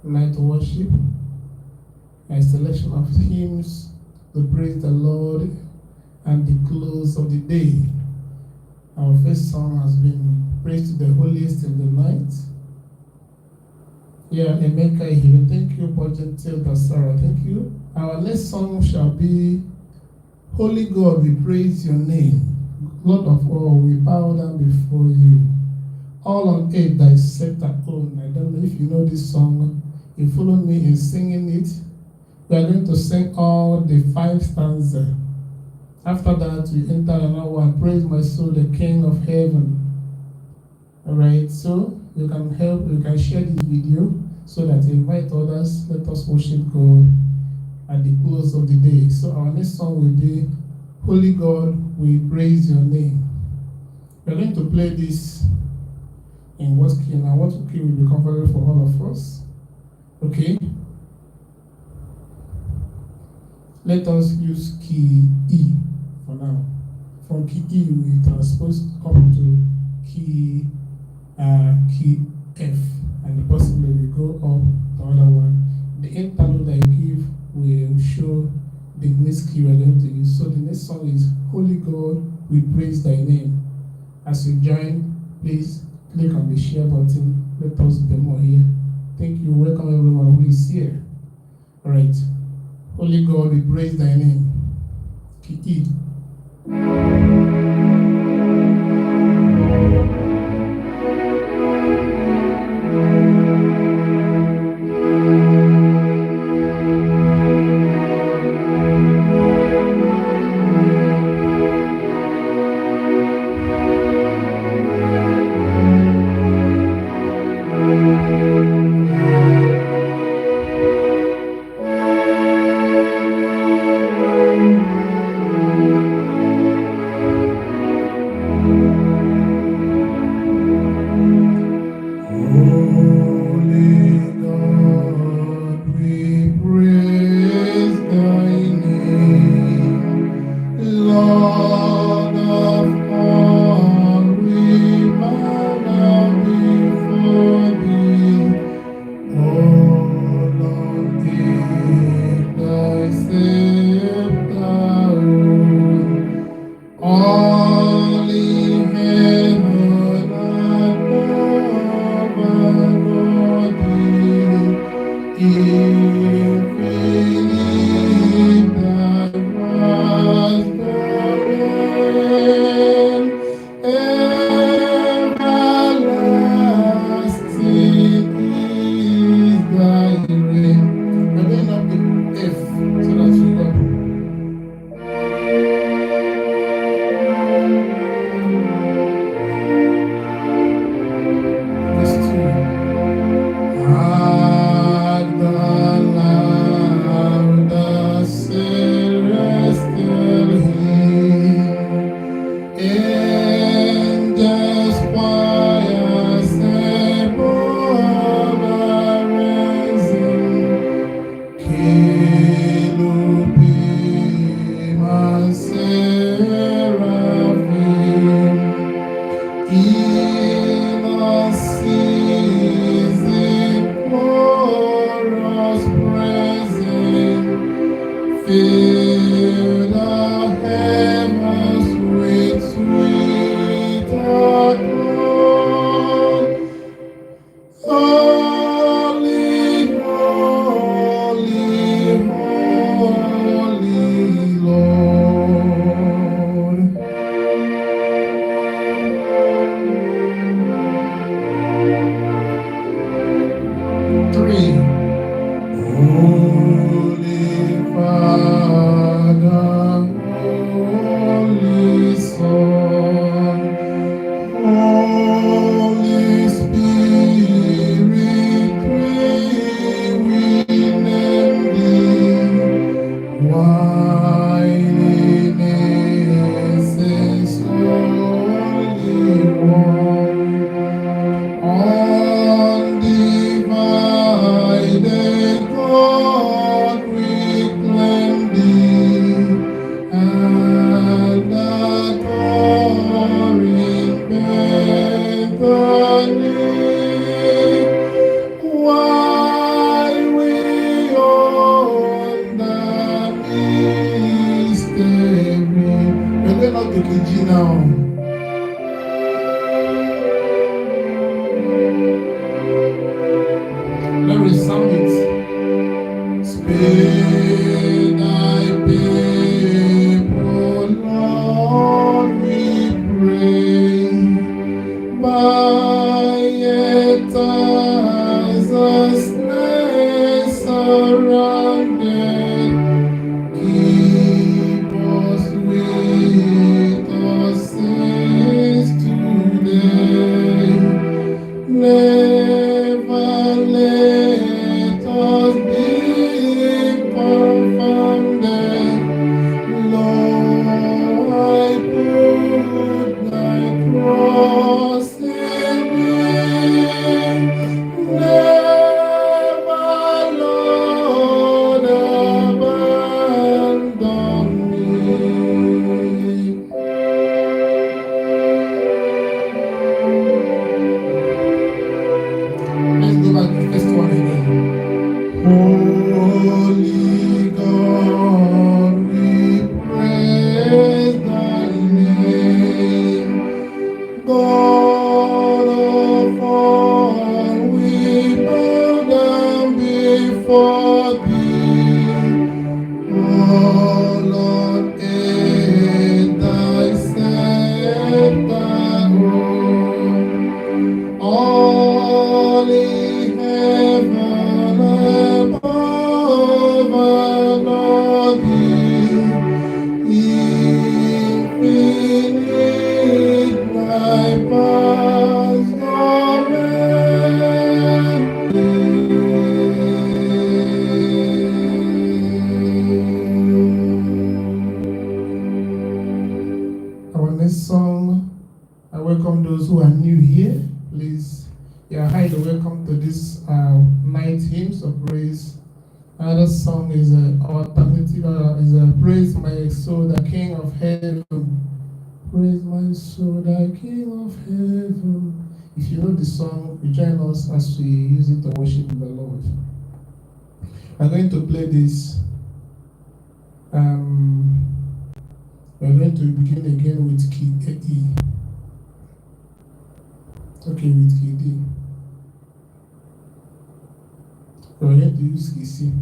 Night worship, a selection of hymns to praise the Lord and the close of the day. Our first song has been Praise to the Holiest in the Night. Yeah, Emeka Ihiro, thank you, Pojentil Basara, thank you. Our next song shall be Holy God, we praise your name. Lord of all, we bow down before you. All on earth thy scepter own. I don't know if you know this song. You follow me in singing it. We are going to sing all the 5 stanzas. After that, we enter another one. Praise my soul, the King of heaven. Alright, so you can help, you can share this video so that you invite others. Let us worship God at the close of the day. So our next song will be Holy God, we praise your name. We are going to play this in what key now? What key will be comfortable for all of us? Okay. Let us use key E for now. From key E, we transpose up to key F, and possibly we go up the other one. The interlude I give will show the next key we are going to use. So the next song is Holy God, we praise thy name. As you join, please click on the share button. Let us be more here. Thank you. Welcome everyone who is here. All right. Holy God, we praise thy name. Key E. I welcome those who are new here. Please, you are highly welcome to this night hymns of praise. Another song is alternative, Praise My Soul, the King of Heaven. Praise my soul, the King of Heaven. If you know the song, you join us as we use it to worship the Lord. I'm going to play this. We're going to begin again with key E. Okay, with key D. We're going to use key C.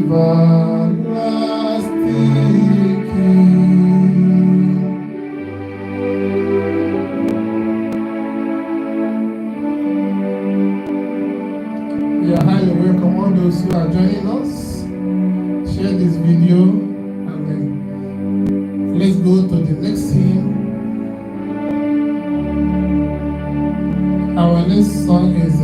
You are highly welcome, all those who are joining us. Share this video and then let's go to the next hymn. Our next song is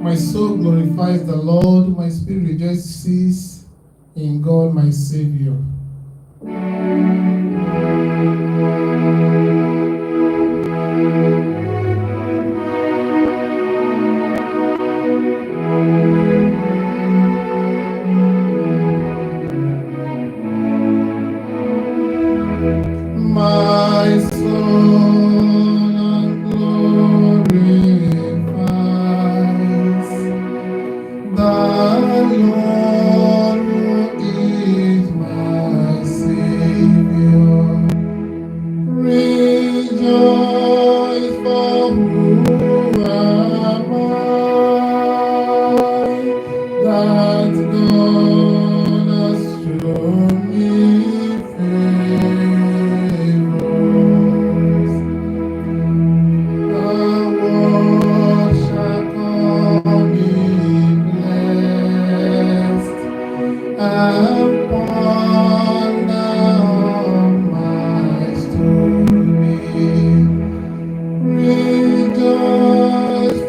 My soul glorifies the Lord, my spirit rejoices in God my Savior. My soul glorifies the Lord who is my Savior. Rejoice, for who am I that God has shown me favors. The world shall call me blessed and ponder on my story. Rejoice,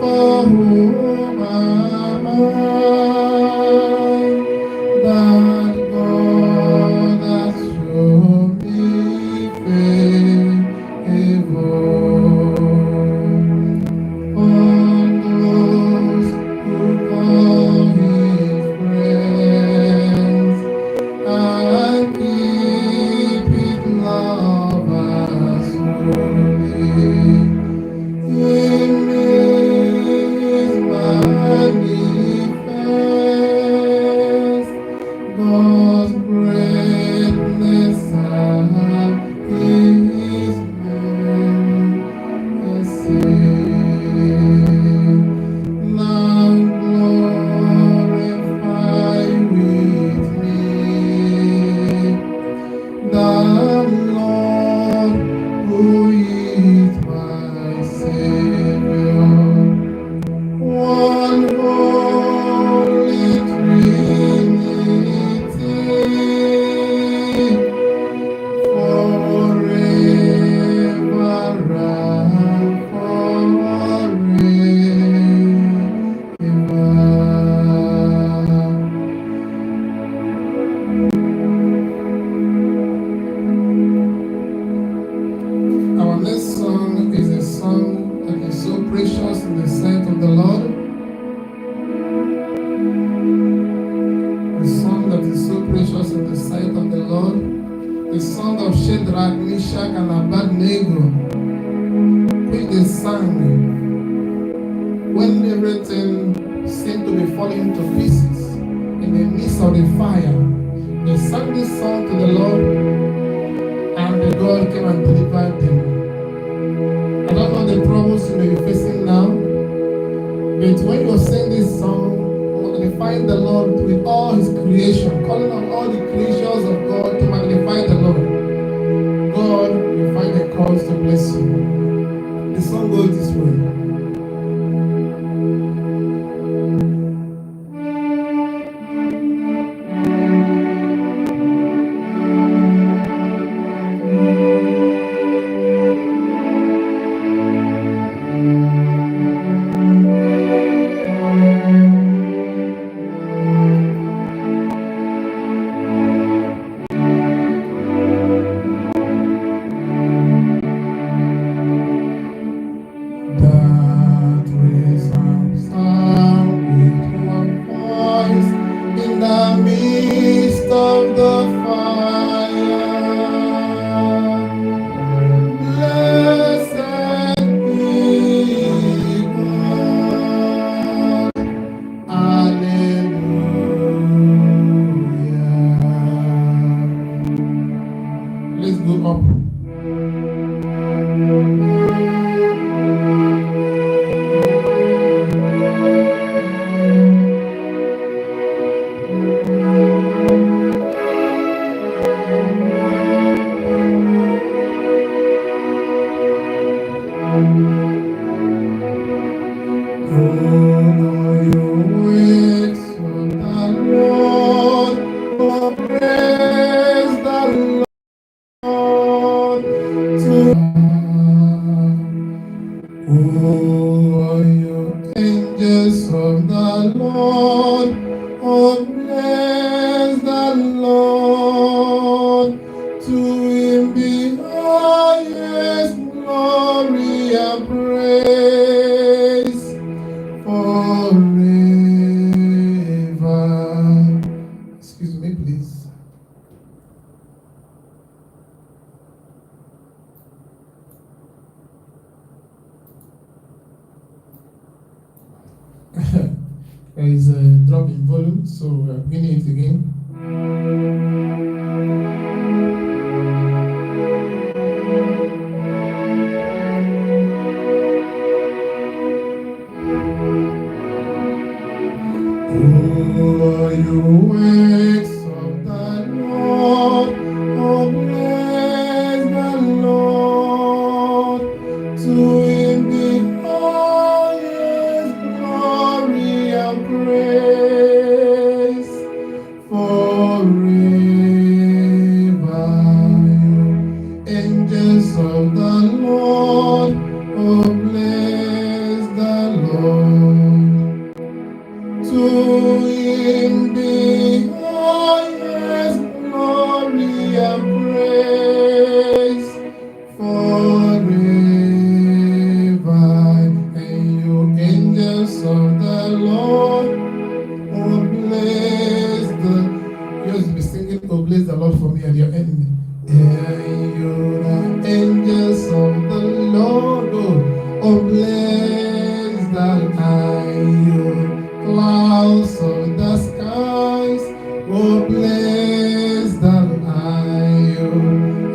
for whom am I that God has shown me favor. All those who call His friends and keep His love as holy. In me is manifest God's greatness and His mercy. Now glorify with me the Lord who is my Savior. One holy Trinity, forever and forever. Our next song is a song that is so precious in the sight of the Lord. A song that is so precious in the sight of the Lord. The song of Shadrach, Meshach, and Abednego, which they sang when everything seemed to be falling to pieces in the midst of the fire. They sang this song to the Lord, and the God came and delivered them. I don't know the problems you may be facing now, but when you sing this song, magnify the Lord with all His creation, calling on all the creations of God to magnify the Lord. God will find a cause to bless you. The song goes this way. Oh, bless the Lord. To him be highest glory and praise forever. Excuse me, please. There is a drop in volume, so we are beginning it again. Oh, you works of the Lord, oh bless the Lord, to him be highest glory and praise forever. Angels of the Lord, oh bless the Lord. To him be highest glory and praise forever. And you angels of the Lord, oh bless the. You must be singing, oh bless the Lord for me and your enemy. And you the angels of the Lord, oh bless the clouds of the skies, oh bless the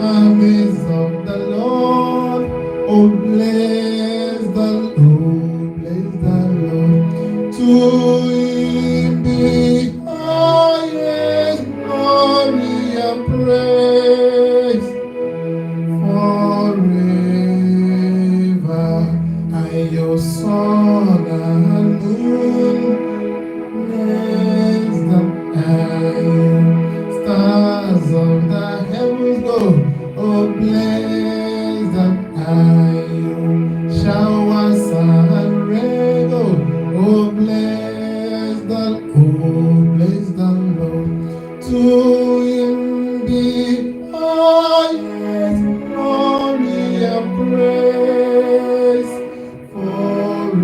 armies of the Lord, oh bless the Lord, to him be highest glory and praise forever. And your sun and moon, bless the stars of the heavens go, oh bless the showers and rain go, oh bless the Lord, to him be highest glory and praise forever.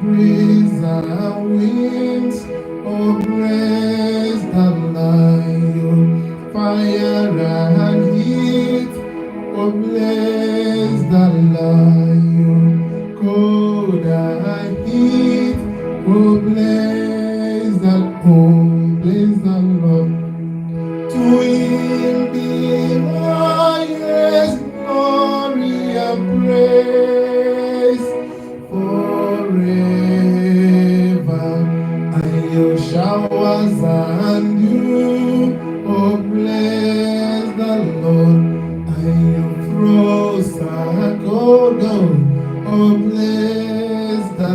Breeze and winds, oh bless the lion, fire and heat, oh bless the lion, cold and heat, oh bless the Lord, to him be highest glory and praise forever. And your showers and dew, oh bless the Lord. And your frost and cold, oh bless the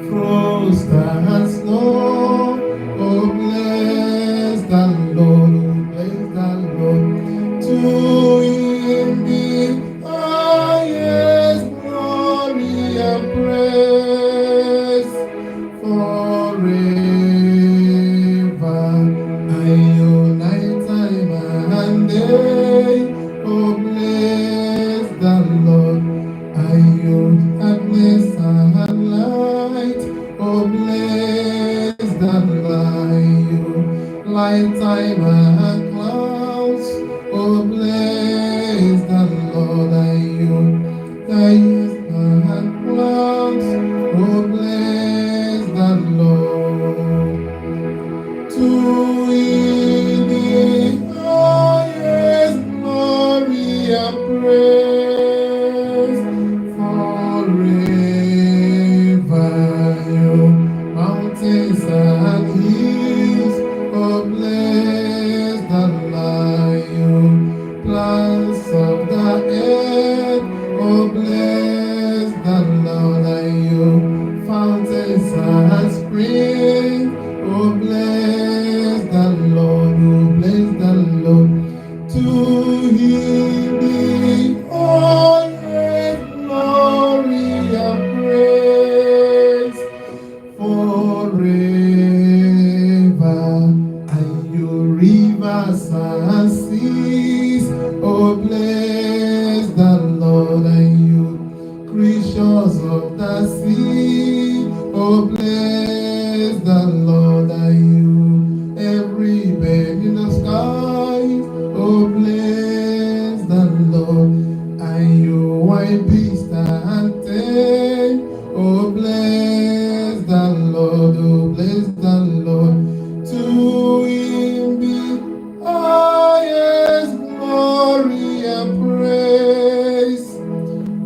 frost and snow, oh bless the Lord, to him be highest glory and praise forever. And your night time and day, oh bless the Lord. And your darkness and light, oh bless the light time and clouds, oh bless the Lord. And clouds, oh bless the Lord, to him the highest glory and praise forever. Mountains and hills, oh bless the lion, plants of the earth, oh bless the Lord. Fountains and springs, oh bless the Lord, to him be all glory and praise. Oh, bless the Lord, and you, every bird in the skies. Oh, bless the Lord, and you, white beast and tail. Oh, bless the Lord, oh, bless the Lord. To him be highest glory and praise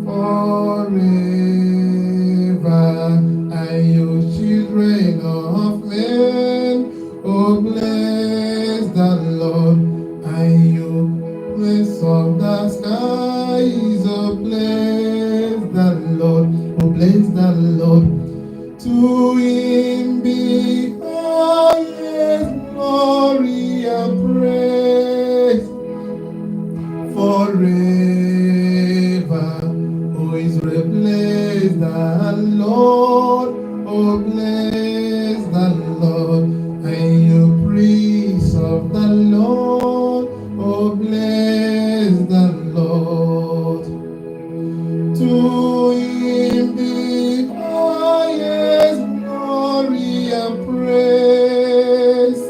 forever. And you children of men, oh bless the Lord. And you prince of the skies, oh bless the Lord, oh bless the Lord. To him be highest glory and praise forever. Oh Israel, bless the Lord, oh bless the Lord, and you praise of the Lord, oh bless the Lord. To him be highest glory and praise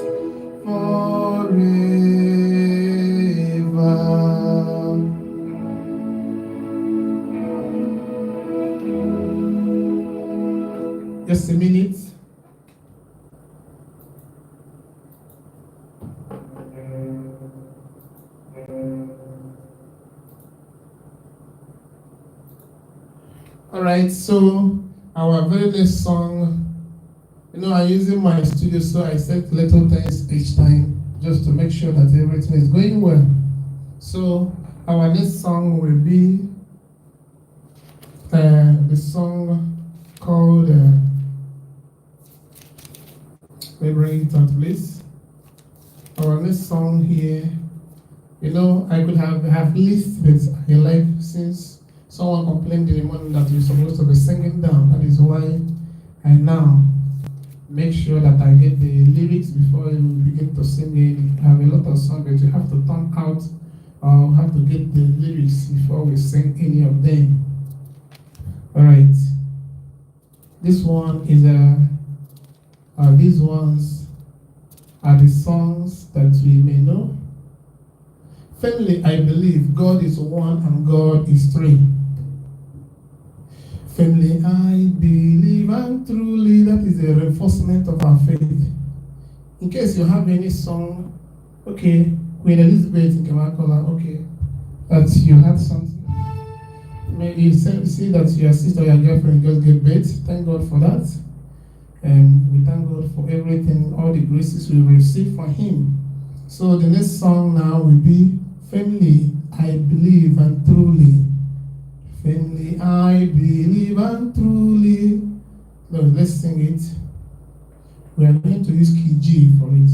forever. Just a minute. All right, so our very next song, I'm using my studio, so I set little things each time just to make sure that everything is going well. So our next song will be the song called, let me bring it out, please. Our next song here, I could have listed it, since someone complained in the morning that you're supposed to be singing down. That is why I now make sure that I get the lyrics before you begin to sing it. I have a lot of songs, but you have to turn out or have to get the lyrics before we sing any of them. All right. This one is these ones are the songs that we may know. Family, I believe God is one and God is three. Family, I believe and truly, that is a reinforcement of our faith. In case you have any song, okay, Queen Elizabeth in Kamakola, okay, that you had something. Maybe you see that your sister or your girlfriend just gave birth. Thank God for that. And we thank God for everything, all the graces we receive from Him. So the next song now will be Family, I believe and truly. Family, I believe and truly. No, let's sing it. We are going to use key G for it.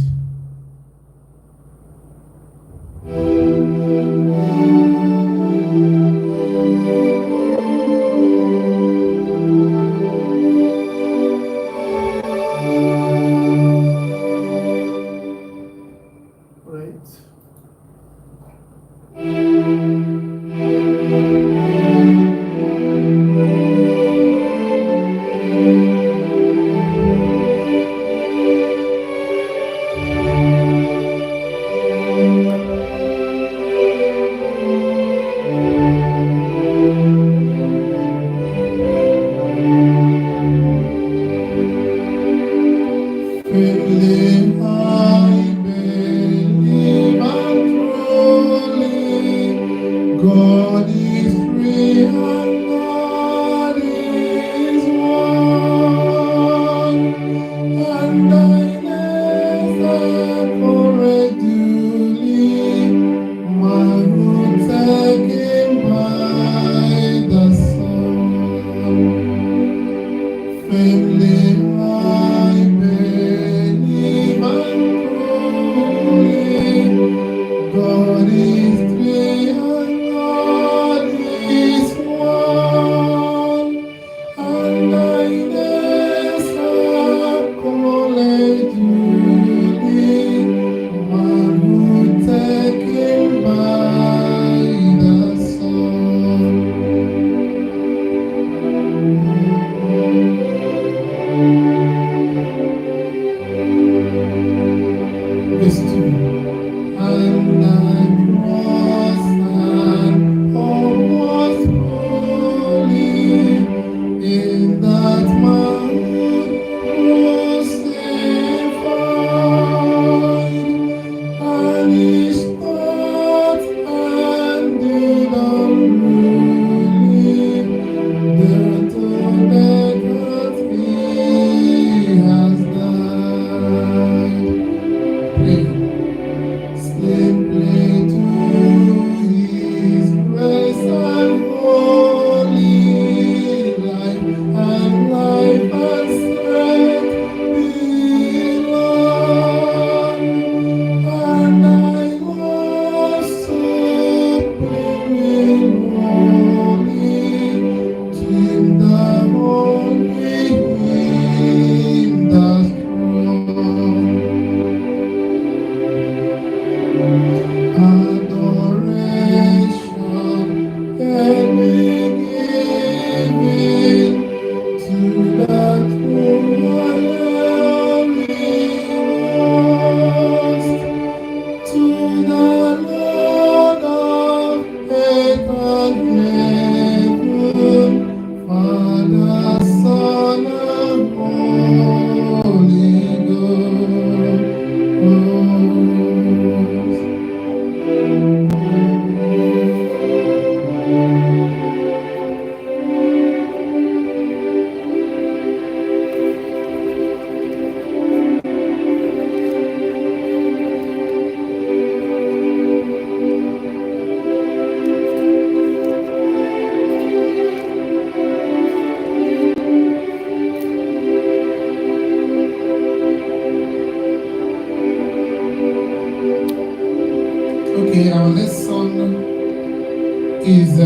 is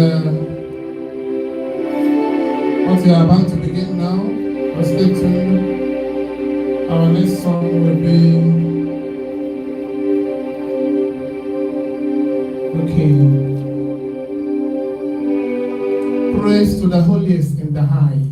what we are about to begin now. But stay tuned. Our next song will be praise to the holiest in the height.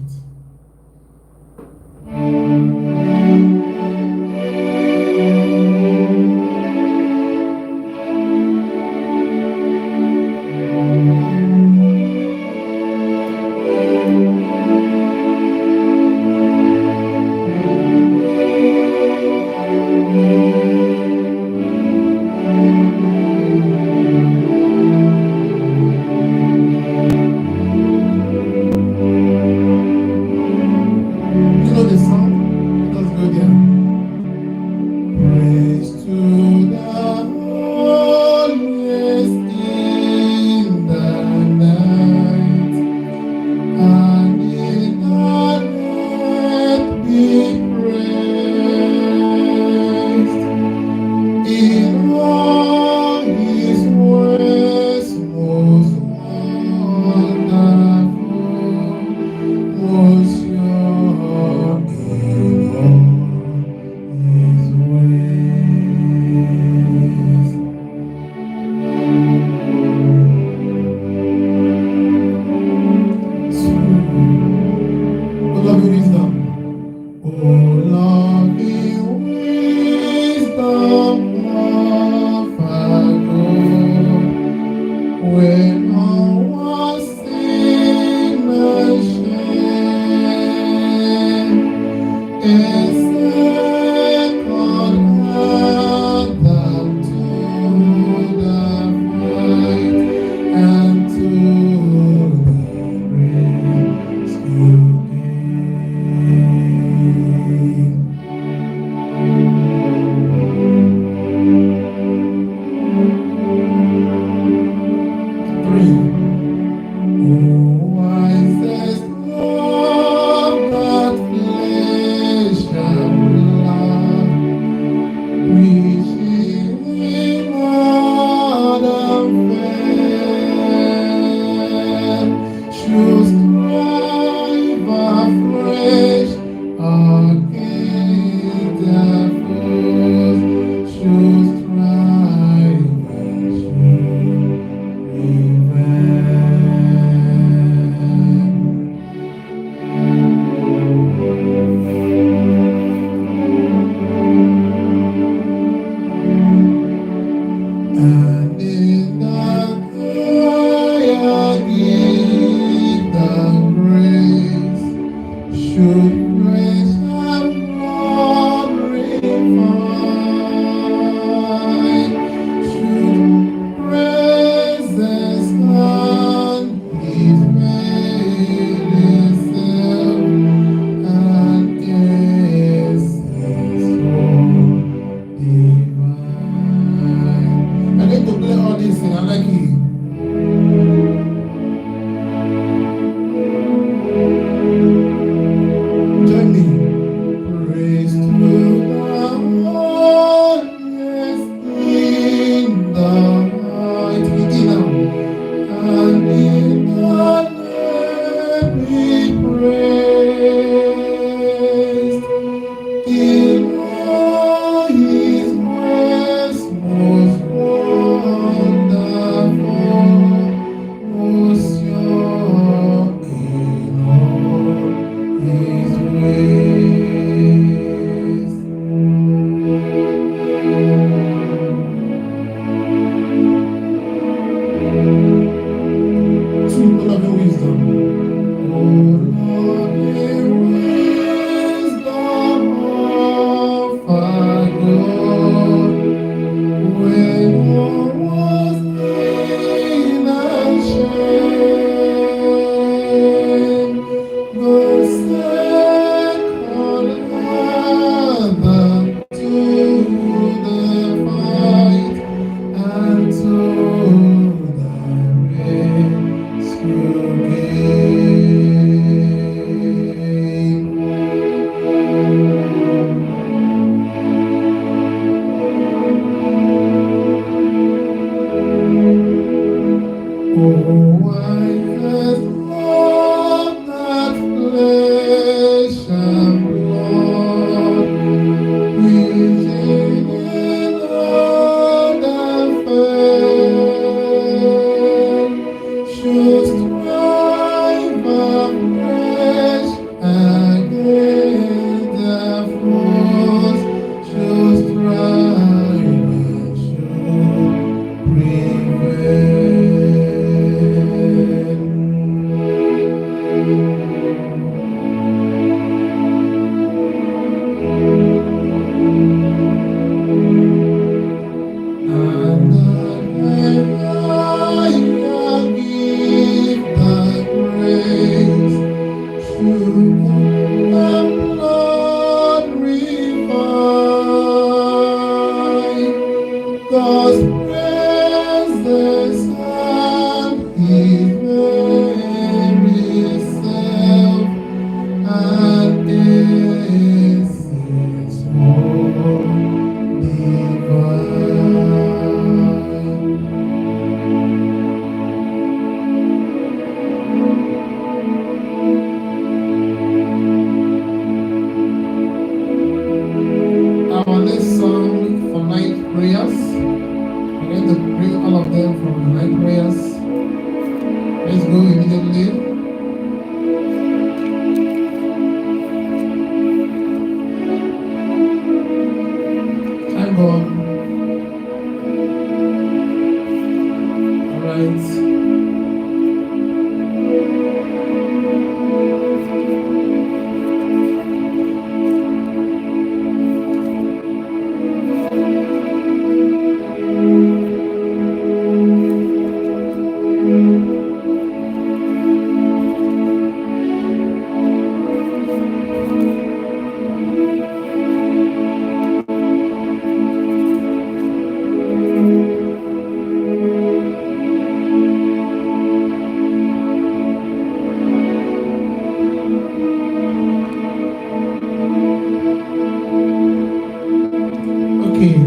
Okay.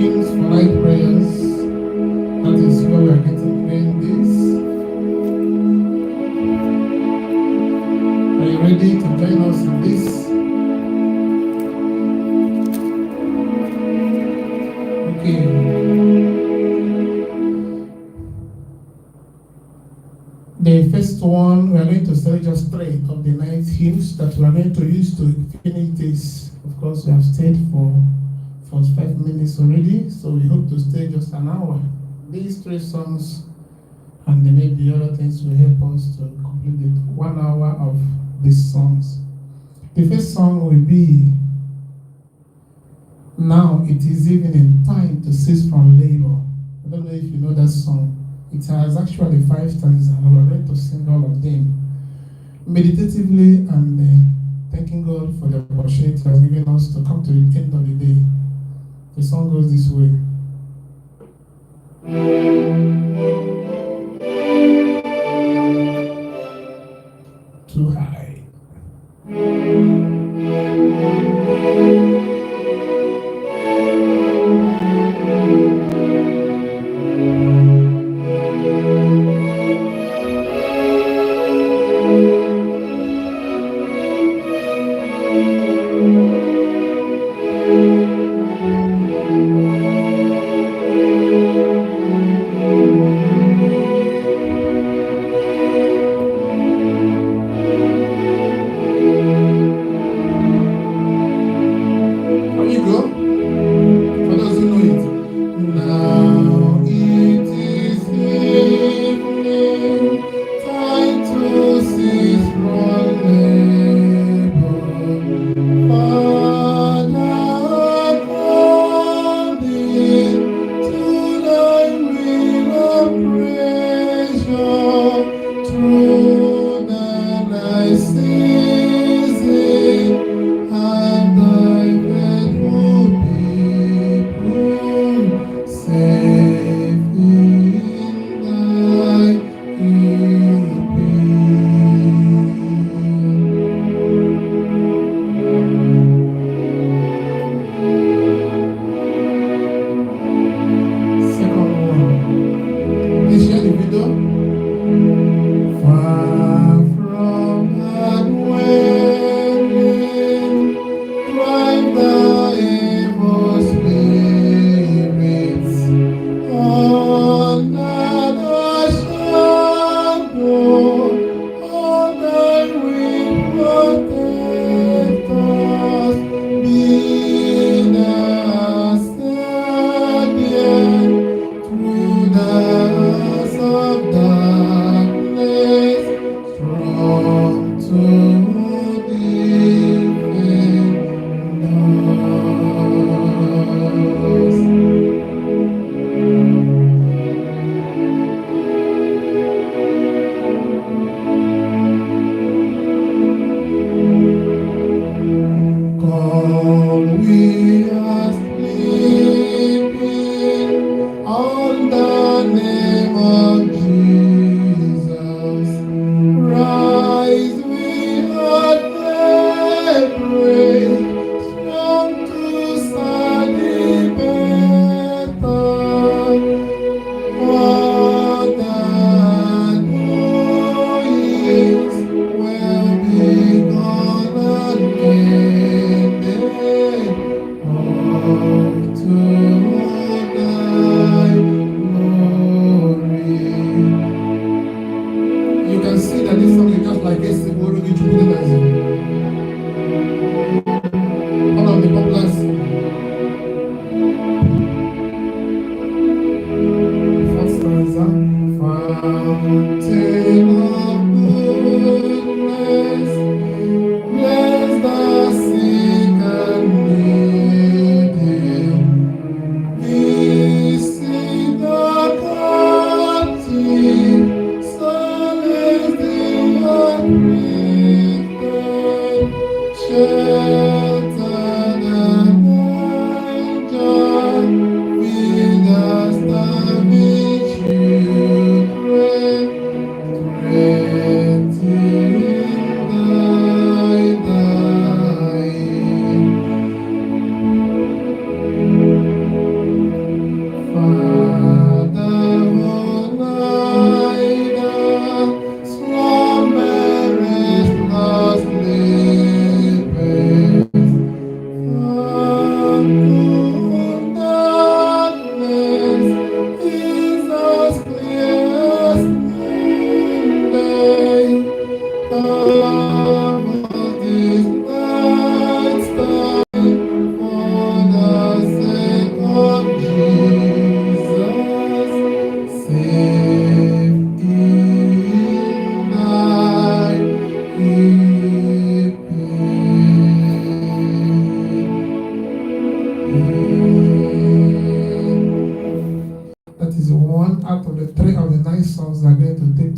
Hymns for night prayers. That is where we are getting playing this. Are you ready to join us in this? Okay. The first one, we are going to study just 3 of the 9 hymns that we are going to use to finish this. Of course, we have stayed for 45 minutes already, so we hope to stay just an hour. These 3 songs and then maybe other things will help us to complete the 1 hour of these songs. The first song will be Now It Is Evening, Time to Cease from Labor. I don't know if you know that song. It has actually 5 stanzas, and we're going to sing all of them meditatively and thanking God for the opportunity He has given us to come to the end of the day. The song goes this way. Too high.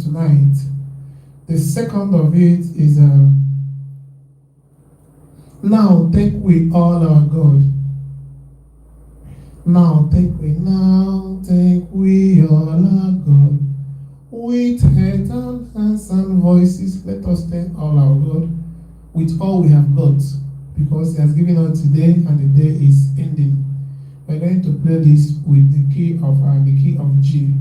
Tonight. The second of it is now thank we all our God. Now thank we all our God. With head and hands and voices, let us thank all our God with all we have got, because He has given us today and the day is ending. We're going to play this with the key of G.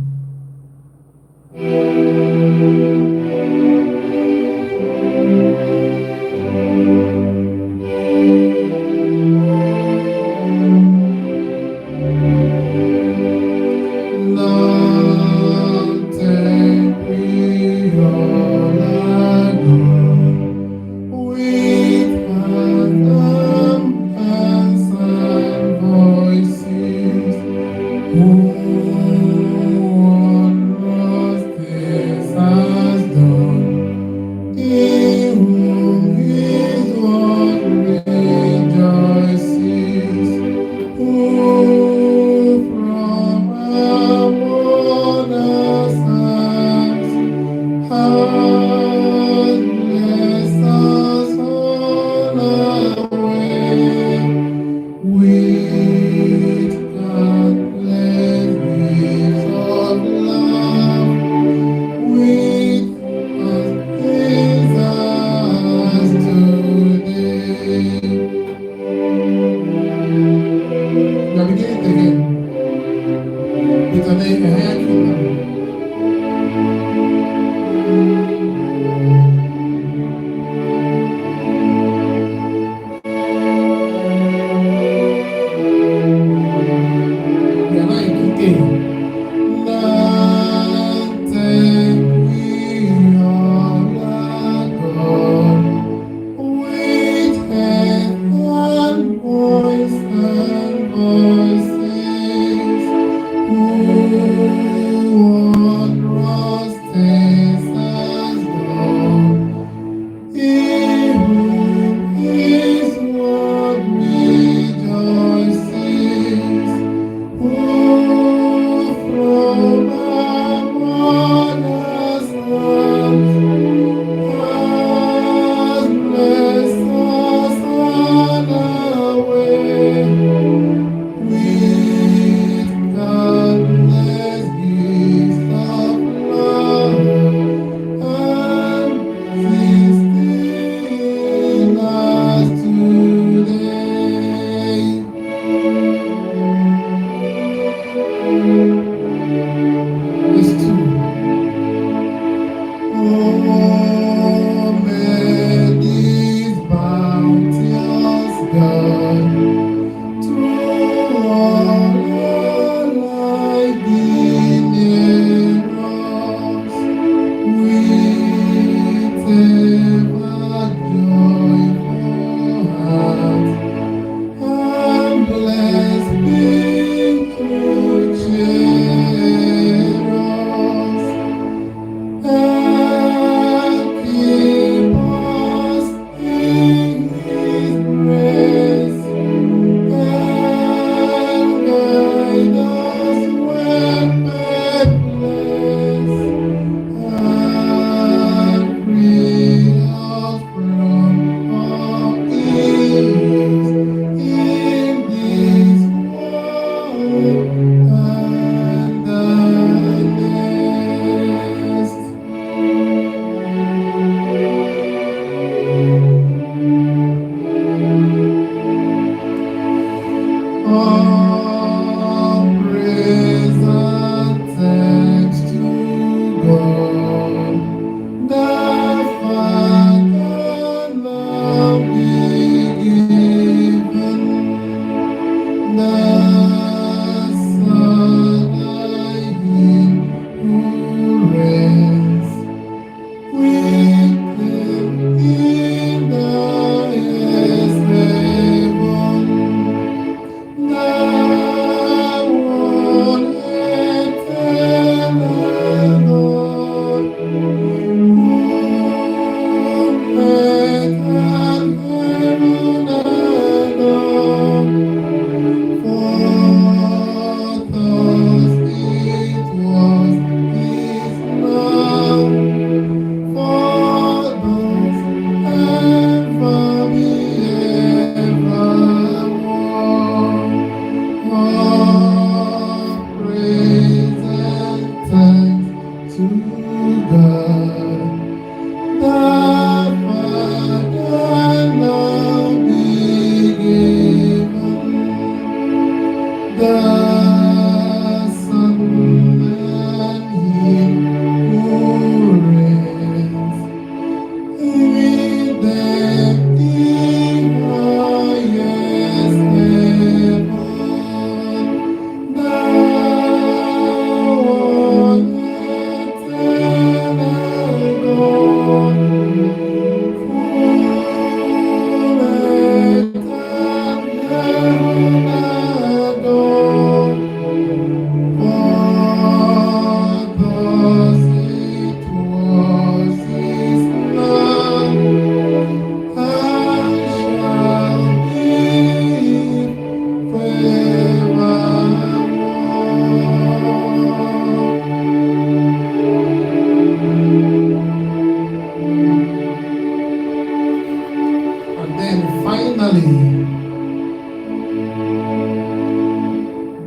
finally,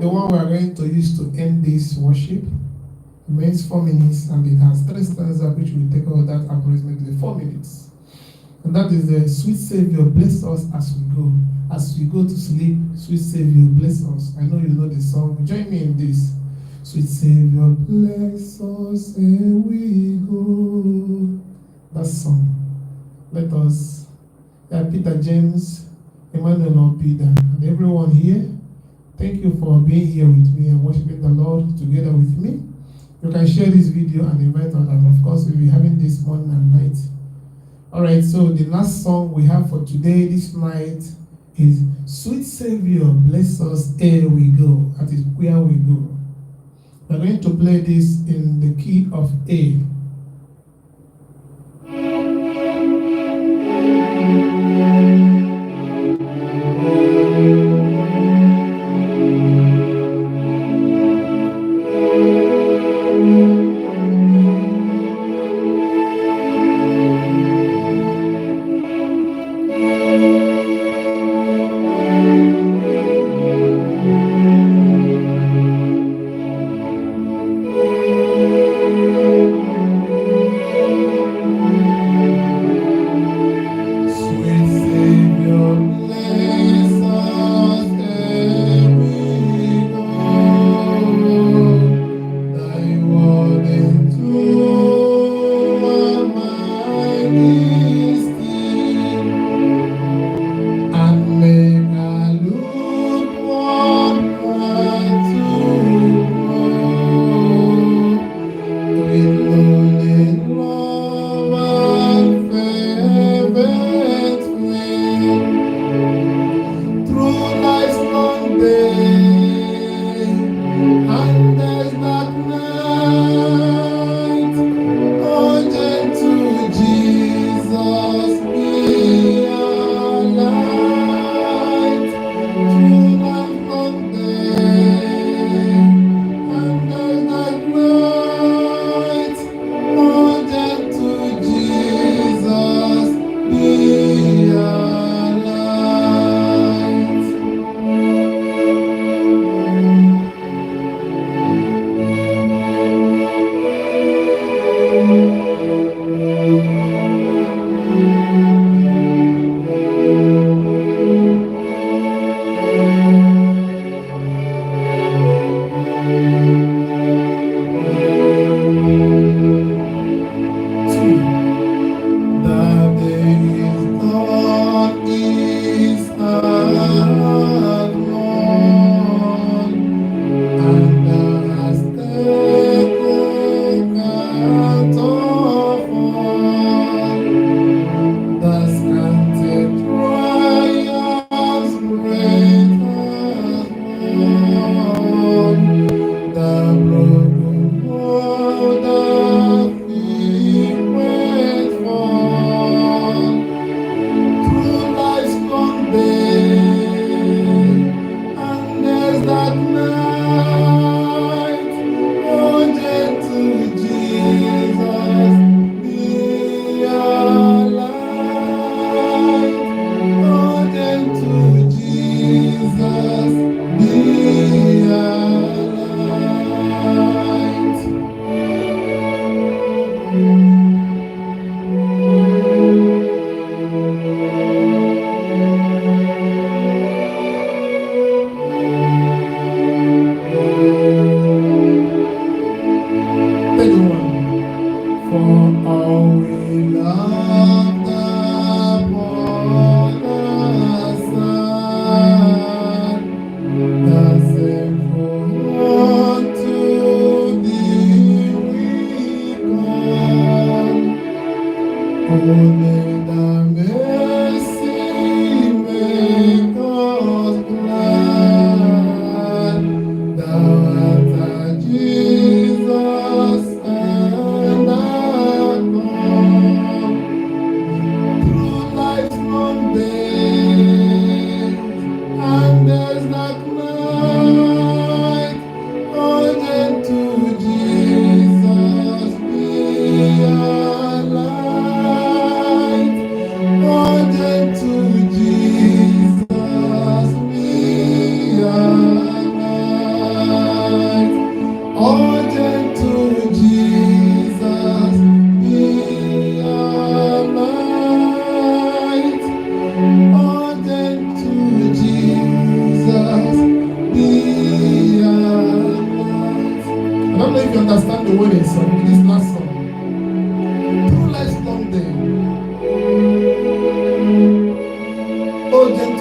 the one we are going to use to end this worship remains 4 minutes, and it has 3 stanzas which will take all that approximately 4 minutes. And that is the sweet Savior, bless us as we go. As we go to sleep, sweet Savior, bless us. I know you know the song. Join me in this. Sweet Savior, bless us, here we go. That song. Let us, Peter James, Emmanuel Peter, and everyone here, thank you for being here with me and worshiping the Lord together with me. You can share this video and invite others. Of course, we'll be having this morning and night. Alright, so the last song we have for today, this night, is Sweet Savior, bless us, here we go. That is where we go. We're going to play this in the key of A.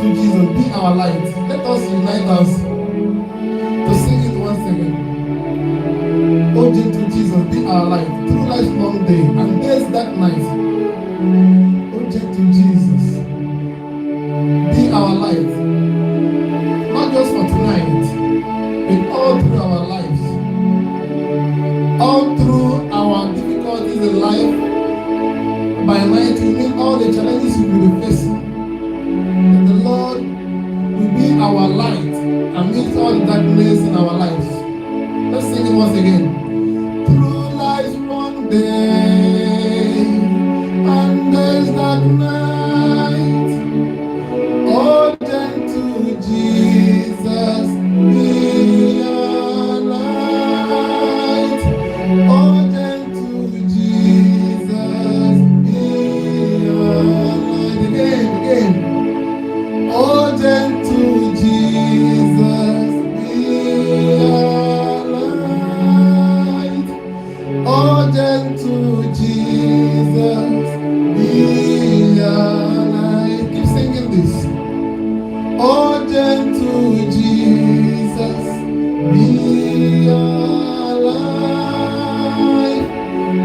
to Jesus, be our light. Let us unite us to sing it once again. O gentle Jesus, be our light through life's long day and day's dark night. O gentle Jesus, be our light, not just for tonight, but all through our lives, all through our difficulties in life. By night, we meet all the challenges we will be facing. And the Lord will be our light and meet all the darkness in our lives. Let's sing it once again. Through life's long day and there's dark night, oh gentle Jesus, be our light. Oh gentle Jesus, be our light. Again. Oh gentle Jesus, be our light. Oh gentle Jesus, be our light. Keep singing this. Oh gentle Jesus, be our light.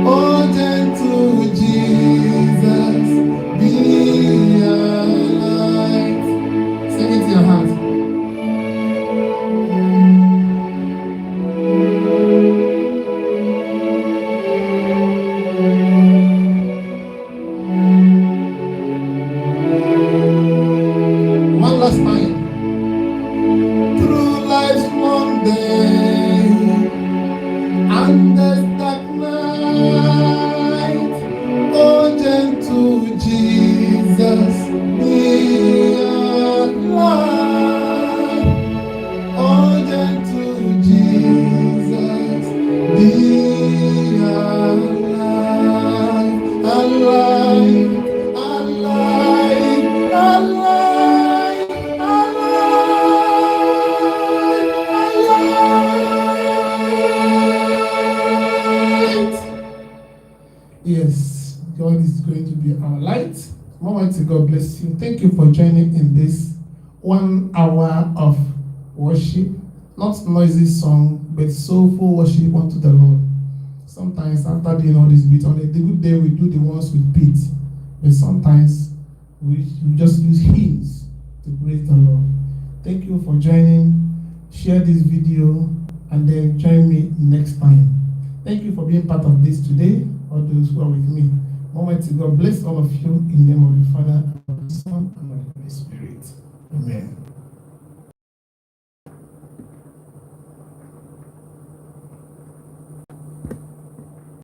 Oh gentle Jesus, be our light. Sing it to your heart. One last time. Through life's long day and the dark night, oh gentle Jesus, be our light. Oh gentle Jesus, be our light. Alive, alive, alive, alive. Yes, God is going to be our light. Almighty God bless you. Thank you for joining in this 1 hour of worship. Not noisy song, but soulful worship unto the Lord. Sometimes after doing all this beat, on a good day we do the ones with beat. But sometimes we just use hymns to praise the Lord. Thank you for joining. Share this video and then join me next time. Thank you for being part of this today, all those who are with me. Almighty God bless all of you in the name of the Father, and of the Son, and of the Holy Spirit. Amen.